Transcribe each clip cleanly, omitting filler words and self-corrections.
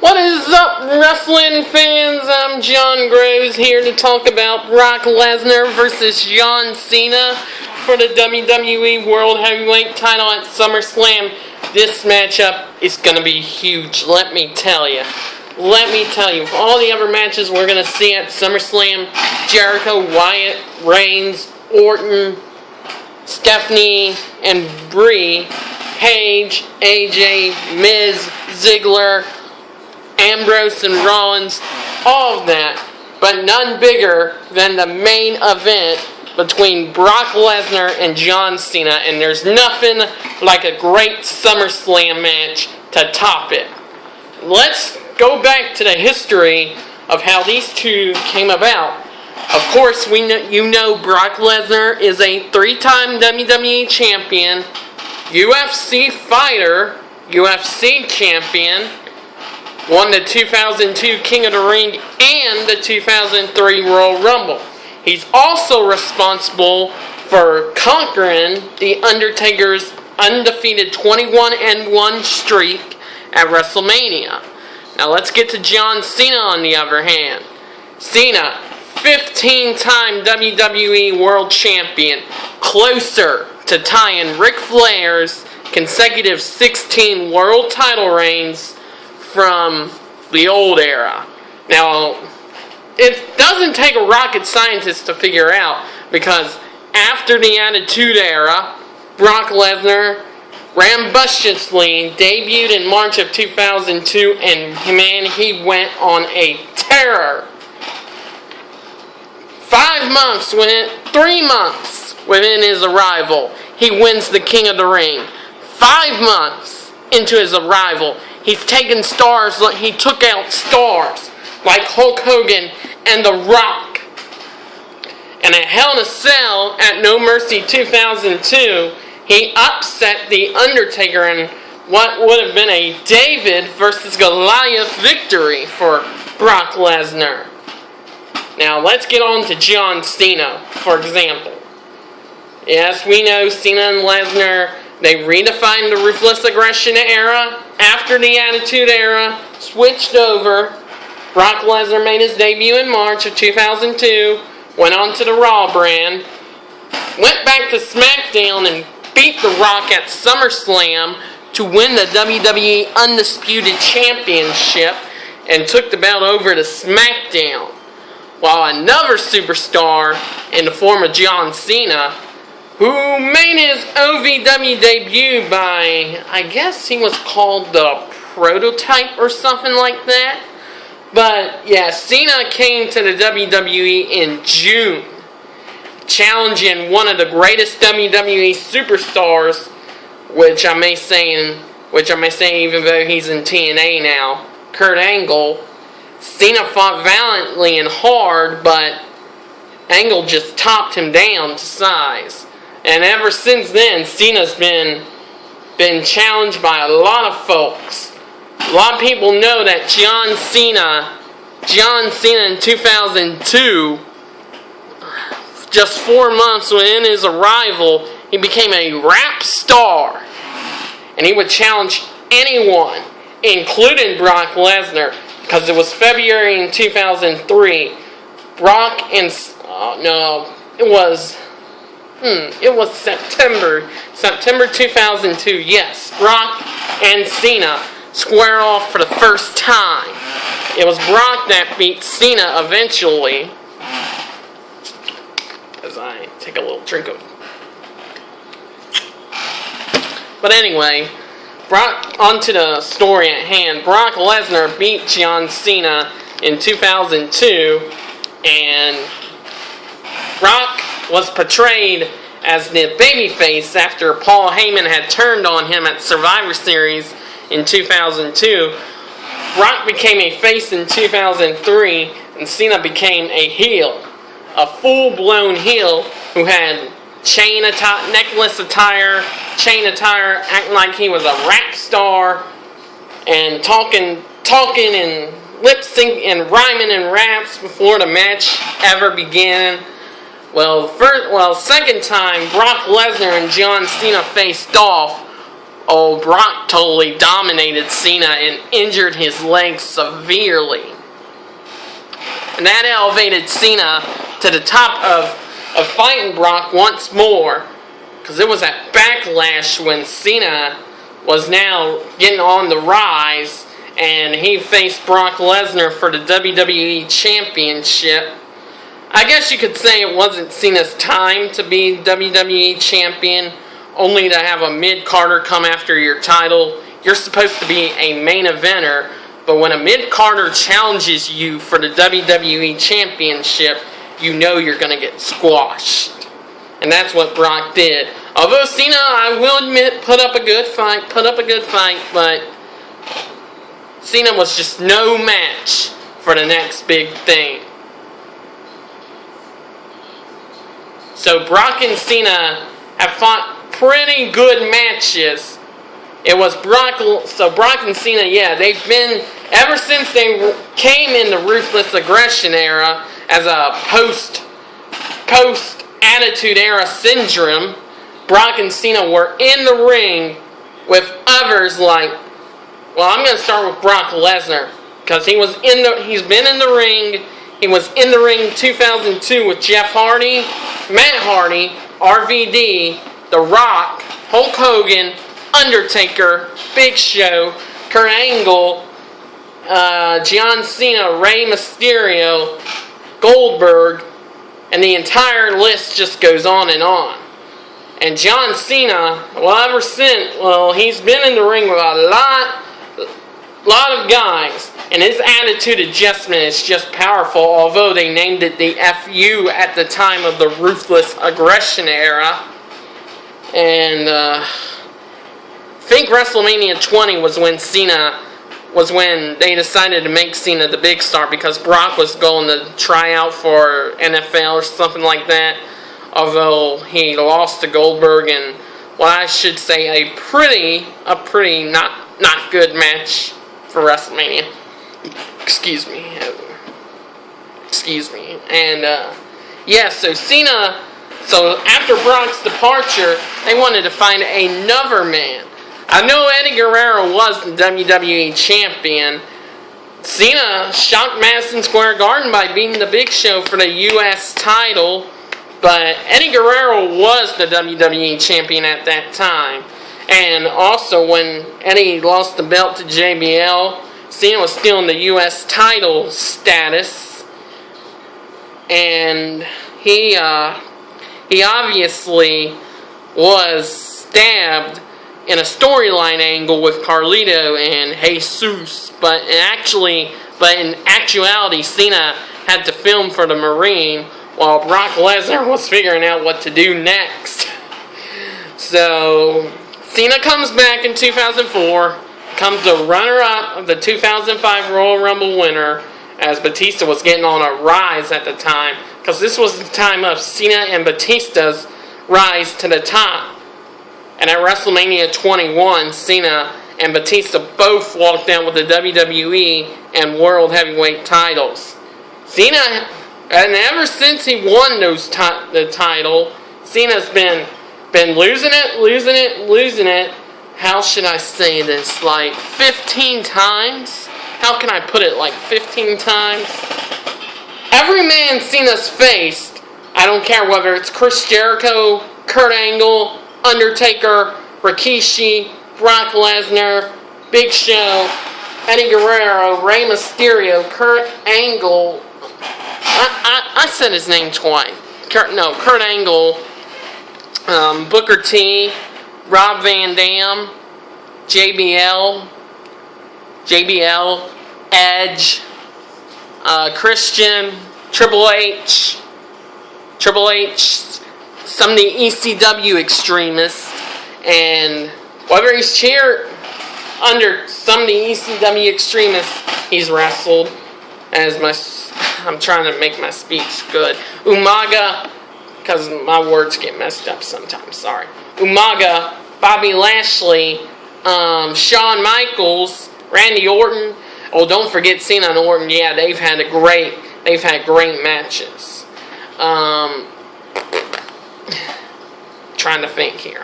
What is up, wrestling fans? I'm John Groves here to talk about Brock Lesnar versus John Cena for the WWE World Heavyweight title at Summerslam. This matchup is going to be huge, let me tell you. For all the other matches we're going to see at SummerSlam, Jericho, Wyatt, Reigns, Orton, Stephanie, and Brie, Paige, AJ, Miz, Ziggler, Ambrose and Rollins, all of that, but none bigger than the main event between Brock Lesnar and John Cena, and there's nothing like a great SummerSlam match to top it. Let's go back to the history of how these two came about. Of course, you know Brock Lesnar is a 3-time WWE champion, UFC fighter, UFC champion, won the 2002 King of the Ring and the 2003 Royal Rumble. He's also responsible for conquering The Undertaker's undefeated 21-1 streak at WrestleMania. Now let's get to John Cena on the other hand. Cena, 15-time WWE World Champion, closer to tying Ric Flair's consecutive 16 world title reigns from the old era. Now, it doesn't take a rocket scientist to figure out, because after the Attitude Era, Brock Lesnar rambunctiously debuted in March of 2002, and man, he went on a tear. 3 months within his arrival, he wins the King of the Ring. 5 months into his arrival, he took out stars like Hulk Hogan and The Rock. And at Hell in a Cell at No Mercy 2002, he upset The Undertaker in what would have been a David versus Goliath victory for Brock Lesnar. Now let's get on to John Cena, for example. Yes, we know Cena and Lesnar, they redefined the Ruthless Aggression era. After the Attitude Era switched over, Brock Lesnar made his debut in March of 2002, went on to the Raw brand, went back to SmackDown and beat The Rock at SummerSlam to win the WWE Undisputed Championship and took the belt over to SmackDown. While another superstar in the form of John Cena, who made his OVW debut by, I guess he was called the Prototype or something like that. But yeah, Cena came to the WWE in June, challenging one of the greatest WWE superstars, which I may say even though he's in TNA now, Kurt Angle. Cena fought valiantly and hard, but Angle just topped him down to size. And ever since then, Cena's been challenged by a lot of folks. A lot of people know that John Cena in 2002, just 4 months within his arrival, he became a rap star. And he would challenge anyone, including Brock Lesnar, because it was February in 2003. It was September 2002, yes. Brock and Cena square off for the first time. It was Brock that beat Cena eventually. As I take a little drink of. But anyway, onto the story at hand. Brock Lesnar beat John Cena in 2002, and Brock was portrayed as the babyface after Paul Heyman had turned on him at Survivor Series in 2002. Brock became a face in 2003, and Cena became a heel. A full-blown heel who had necklace attire, chain attire, acting like he was a rap star, and talking and lip-sync and rhyming in raps before the match ever began. Well, second time Brock Lesnar and John Cena faced off, old Brock totally dominated Cena and injured his leg severely. And that elevated Cena to the top of fighting Brock once more. Because it was at Backlash when Cena was now getting on the rise. And he faced Brock Lesnar for the WWE Championship. I guess you could say it wasn't Cena's time to be WWE Champion. Only to have a mid-carder come after your title. You're supposed to be a main eventer. But when a mid-carder challenges you for the WWE Championship, you know you're going to get squashed. And that's what Brock did. Although Cena, I will admit, put up a good fight, but Cena was just no match for the next big thing. So Brock and Cena have fought pretty good matches. It was Brock and Cena, yeah, they've been, ever since they came in the Ruthless Aggression era, as a post-Attitude Era syndrome, Brock and Cena were in the ring with others like, well, I'm going to start with Brock Lesnar, because he's been in the ring. He was in the ring 2002 with Jeff Hardy, Matt Hardy, RVD, The Rock, Hulk Hogan, Undertaker, Big Show, Kurt Angle, John Cena, Rey Mysterio, Goldberg, and the entire list just goes on and on. And John Cena, he's been in the ring with a lot of guys, and his attitude adjustment is just powerful, although they named it the FU at the time of the Ruthless Aggression era. And I think WrestleMania 20 was when they decided to make Cena the big star, because Brock was going to try out for NFL or something like that, although he lost to Goldberg in what I should say a pretty not good match for WrestleMania. Excuse me. And so after Brock's departure, they wanted to find another man. I know Eddie Guerrero was the WWE Champion. Cena shocked Madison Square Garden by beating the Big Show for the U.S. title, but Eddie Guerrero was the WWE Champion at that time. And also when Eddie lost the belt to JBL, Cena was still in the U.S. title status. And he obviously was stabbed in a storyline angle with Carlito and Jesus, but in actuality, Cena had to film for the Marine while Brock Lesnar was figuring out what to do next. So Cena comes back in 2004, comes the runner-up of the 2005 Royal Rumble winner, as Batista was getting on a rise at the time, because this was the time of Cena and Batista's rise to the top. And at WrestleMania 21, Cena and Batista both walked out with the WWE and World Heavyweight titles. Cena, and ever since he won the title, Cena's been losing it. How should I say this? Like 15 times? How can I put it? Like 15 times? Every man Cena's faced, I don't care whether it's Chris Jericho, Kurt Angle, Undertaker, Rikishi, Brock Lesnar, Big Show, Eddie Guerrero, Rey Mysterio, Kurt Angle. I said his name twice. Kurt Angle, Booker T, Rob Van Dam, JBL, Edge, Christian, Triple H, some of the ECW extremists, and whether he's cheered under some of the ECW extremists, he's wrestled. I'm trying to make my speech good. Umaga, because my words get messed up sometimes, sorry. Umaga, Bobby Lashley, Shawn Michaels, Randy Orton. Oh, don't forget Cena and Orton. Yeah, they've had great matches. Trying to think here.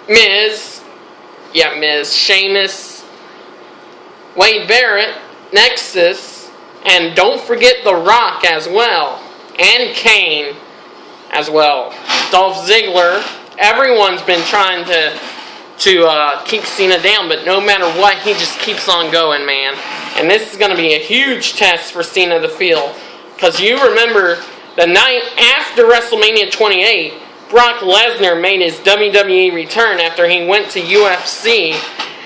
Miz. Yeah, Miz. Sheamus. Wade Barrett. Nexus. And don't forget The Rock as well. And Kane as well. Dolph Ziggler. Everyone's been trying to keep Cena down, but no matter what, he just keeps on going, man. And this is going to be a huge test for Cena to feel. Because you remember, the night after WrestleMania 28, Brock Lesnar made his WWE return after he went to UFC.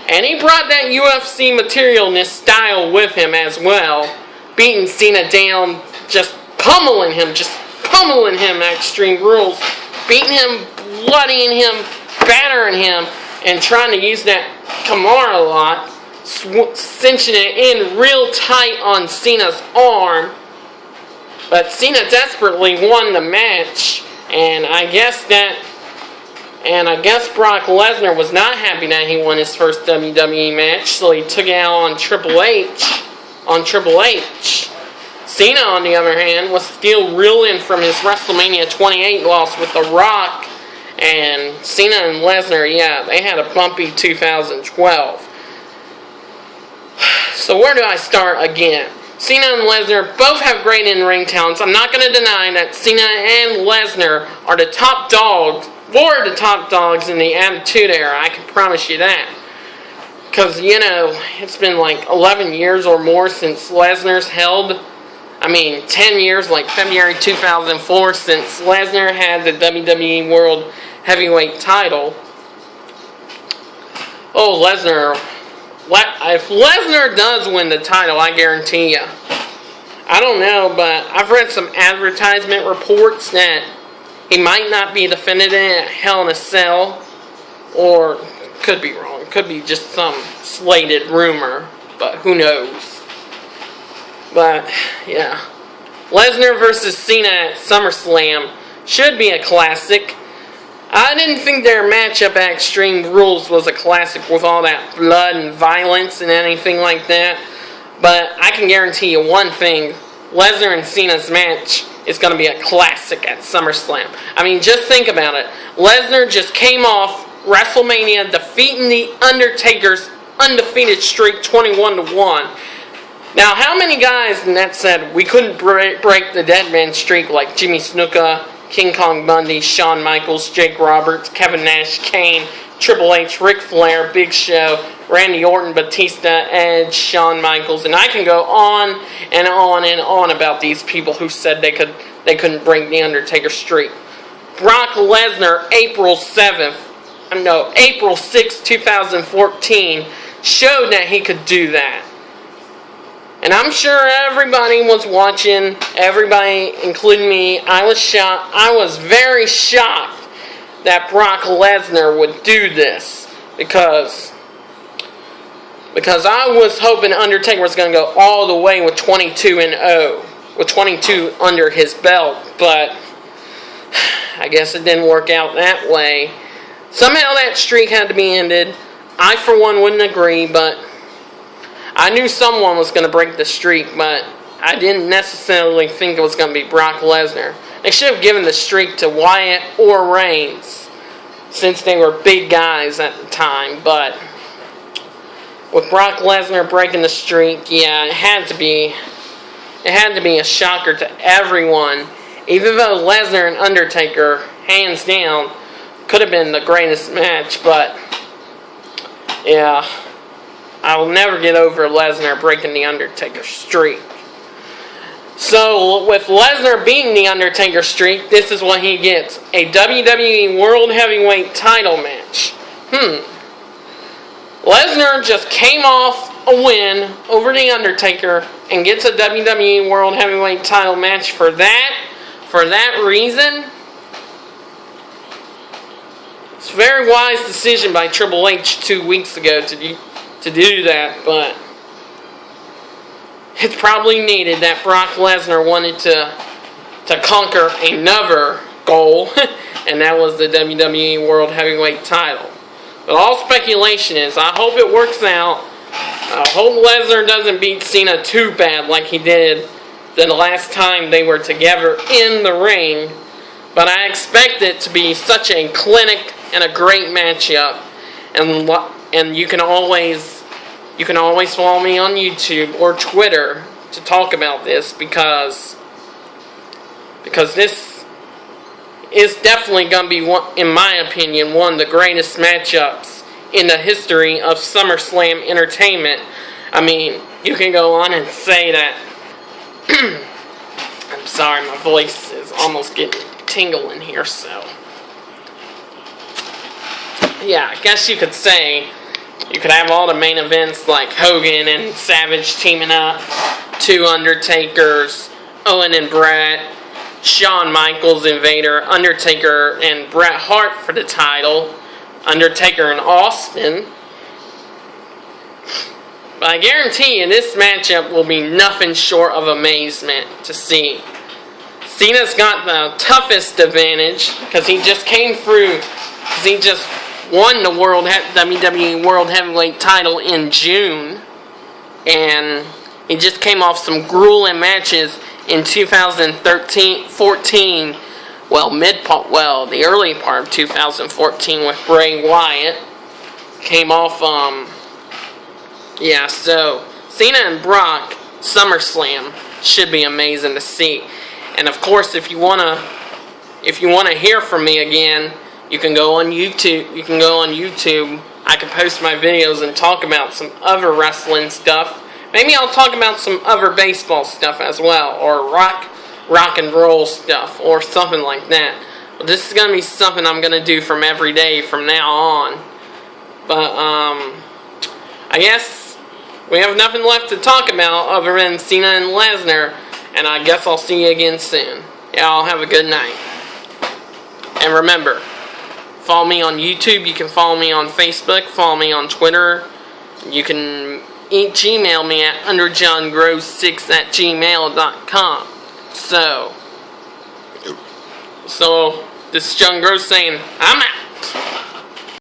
And he brought that UFC materialness style with him as well. Beating Cena down, just pummeling him at Extreme Rules. Beating him, bloodying him, battering him, and trying to use that Kimura lock, cinching it in real tight on Cena's arm. But Cena desperately won the match, and I guess Brock Lesnar was not happy that he won his first WWE match, so he took it out on Triple H. Cena, on the other hand, was still reeling from his WrestleMania 28 loss with The Rock. And Cena and Lesnar, yeah, they had a bumpy 2012. So where do I start again? Cena and Lesnar both have great in-ring talents. I'm not going to deny that Cena and Lesnar are the top dogs, were the top dogs in the Attitude Era. I can promise you that. Because, it's been like 11 years or more since Lesnar's held. 10 years, like February 2004, since Lesnar had the WWE World Heavyweight title. Oh, Lesnar. If Lesnar does win the title, I guarantee you. I don't know, but I've read some advertisement reports that he might not be defending it at Hell in a Cell. Or, could be wrong. Could be just some slated rumor. But who knows. But, yeah. Lesnar versus Cena at Summerslam should be a classic. I didn't think their matchup at Extreme Rules was a classic with all that blood and violence and anything like that. But I can guarantee you one thing. Lesnar and Cena's match is going to be a classic at SummerSlam. Just think about it. Lesnar just came off WrestleMania defeating The Undertaker's undefeated streak 21-1. Now, how many guys in that said we couldn't break the dead man streak like Jimmy Snuka, King Kong Bundy, Shawn Michaels, Jake Roberts, Kevin Nash, Kane, Triple H, Ric Flair, Big Show, Randy Orton, Batista, Edge, Shawn Michaels, and I can go on and on and on about these people who said they couldn't break the Undertaker streak. Brock Lesnar, April 6th, 2014, showed that he could do that. And I'm sure everybody was watching, everybody, including me, I was shocked. I was very shocked that Brock Lesnar would do this. Because I was hoping Undertaker was going to go all the way with 22-0. With 22 under his belt. But I guess it didn't work out that way. Somehow that streak had to be ended. I, for one, wouldn't agree, but I knew someone was going to break the streak, but I didn't necessarily think it was going to be Brock Lesnar. They should have given the streak to Wyatt or Reigns, since they were big guys at the time. But with Brock Lesnar breaking the streak, yeah, it had to be a shocker to everyone. Even though Lesnar and Undertaker, hands down, could have been the greatest match, but yeah. I will never get over Lesnar breaking the Undertaker streak. So, with Lesnar beating the Undertaker streak, this is what he gets. A WWE World Heavyweight title match. Lesnar just came off a win over the Undertaker and gets a WWE World Heavyweight title match for that reason. It's a very wise decision by Triple H 2 weeks ago to do that, but it's probably needed that Brock Lesnar wanted to conquer another goal, and that was the WWE World Heavyweight title. But all speculation is, I hope it works out. I hope Lesnar doesn't beat Cena too bad like he did the last time they were together in the ring. But I expect it to be such a clinic and a great matchup. And you can always follow me on YouTube or Twitter to talk about this, because this is definitely going to be, in my opinion, one of the greatest matchups in the history of SummerSlam entertainment. I mean, you can go on and say that I'm sorry, my voice is almost getting tingling here, so yeah, I guess you could say you could have all the main events like Hogan and Savage teaming up, two Undertakers, Owen and Bret, Shawn Michaels and Vader, Undertaker and Bret Hart for the title, Undertaker and Austin. But I guarantee you this matchup will be nothing short of amazement to see. Cena's got the toughest advantage because he just came through, because he just won the WWE World Heavyweight title in June, and he just came off some grueling matches in 2014. The early part of 2014 with Bray Wyatt. Came off, so Cena and Brock, SummerSlam, should be amazing to see. And of course, if you wanna hear from me again, you can go on YouTube. I can post my videos and talk about some other wrestling stuff. Maybe I'll talk about some other baseball stuff as well, or rock and roll stuff, or something like that. But this is gonna be something I'm gonna do from every day from now on. But I guess we have nothing left to talk about other than Cena and Lesnar, and I guess I'll see you again soon. Y'all have a good night. And remember, follow me on YouTube, you can follow me on Facebook, follow me on Twitter. You can Gmail me at underjohngross6@gmail.com. So this is John Gross saying, I'm out.